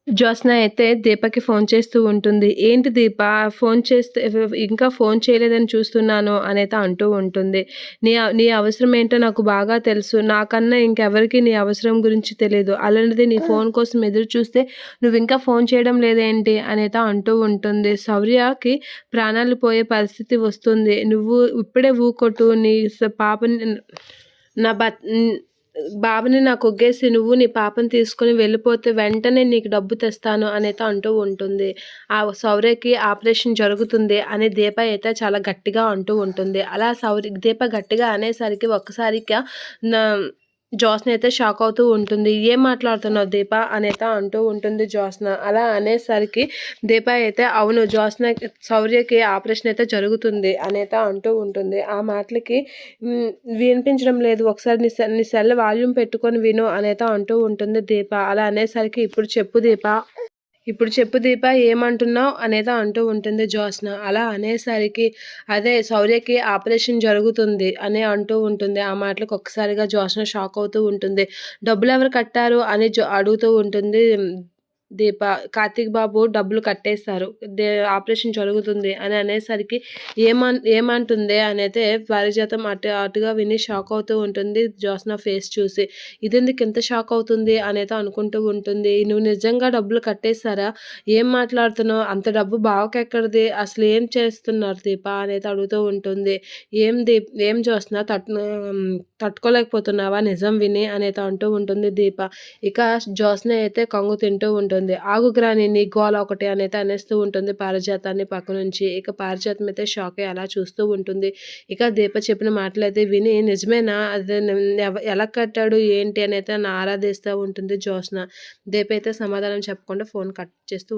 జ్యోత్స్న అయితే దీపకి ఫోను చేస్తూ ఉంటుంది. "ఏంటి దీప ఫోను చేస్తే ఇంకా ఫోను చేయలేదని చూస్తున్నాను" అనైతే అంటూ ఉంటుంది. నీ అవసరం ఏంటో నాకు బాగా తెలుసు. నాకన్నా ఇంకెవరికీ నీ అవసరం గురించి తెలీదు. అలాంటిది నీ ఫోను కోసం ఎదురు చూస్తే నువ్వింకా ఫోను చేయడం లేదేంటి" అనైతే అంటూ ఉంటుంది. శౌర్యకి ప్రాణాలు పోయే పరిస్థితి వస్తుంది. "నువ్వు ఇప్పుడే ఊకొట్టు నీ పాపని నా భర్త బావని నాకొగ్గేసి నువ్వు నీ పాపని తీసుకొని వెళ్ళిపోతే వెంటనే నీకు డబ్బు తెస్తాను" అనైతే అంటూ ఉంటుంది. ఆ శౌర్యకి ఆపరేషన్ జరుగుతుంది అని దీప అయితే చాలా గట్టిగా అంటూ ఉంటుంది. అలా దీప గట్టిగా అనేసరికి ఒక్కసారిగా నా జ్యోత్స్న అయితే షాక్ అవుతూ ఉంటుంది. "ఏం మాట్లాడుతున్నావు దీప" అనైతే అంటూ ఉంటుంది జ్యోత్స్న. అలా అనేసరికి దీప అయితే అవును శౌర్యకి ఆపరేషన్ అయితే జరుగుతుంది అనైతే అంటూ ఉంటుంది. ఆ మాటలకి వినిపించడం లేదు. "ఒకసారి నీ సెల్ వాల్యూమ్ పెట్టుకొని విను" అనైతే అంటూ ఉంటుంది దీప. అలా అనేసరికి ఇప్పుడు చెప్పు దీప ఏమంటున్నావు" అనేది అంటూ ఉంటుంది జ్యోత్స్న. అలా అనేసరికి అదే శౌర్యకి ఆపరేషన్ జరుగుతుంది అని అంటూ ఉంటుంది. ఆ మాటలకు ఒక్కసారిగా జ్యోత్స్న షాక్ అవుతూ ఉంటుంది. "డబ్బులెవరు కట్టారు" అని అడుగుతూ ఉంటుంది దీప. "కార్తీక్ బాబు డబ్బులు కట్టేశారు. ఆపరేషన్ జరుగుతుంది" అని అనేసరికి ఏమంటుందే అనైతే పారిజాతం అటుగా విని షాక్ అవుతూ ఉంటుంది జ్యోత్స్న ఫేస్ చూసి. "ఇదెందుకు ఇంత షాక్ అవుతుంది" అనైతే అనుకుంటూ ఉంటుంది. "నువ్వు నిజంగా డబ్బులు కట్టేసారా? ఏం మాట్లాడుతున్నావు? అంత డబ్బు బావకెక్కడిది? అసలు ఏం చేస్తున్నారు దీప" అనైతే అడుగుతూ ఉంటుంది. "ఏం జ్యోత్స్న తట్టుకోలేకపోతున్నావా నిజం విని" అనైతే అంటూ ఉంటుంది దీప. ఇక జ్యోత్స్న అయితే కంగు తింటూ ఉంటుంది. "ఆగు గ్రాని నీ గోల ఒకటి" అనైతే అనేస్తూ ఉంటుంది పారిజాతాన్ని పక్క నుంచి. ఇక పారిజాతం అయితే షాక్ అయ్యి అలా చూస్తూ ఉంటుంది. ఇక దీప చెప్పిన మాటలైతే విని నిజమేనా? అదే ఎలా కట్టాడు ఏంటి అనైతే ఆరాధిస్తూ ఉంటుంది జ్యోత్స్న. దీప అయితే సమాధానం చెప్పకుండా ఫోన్ కట్ చేస్తూ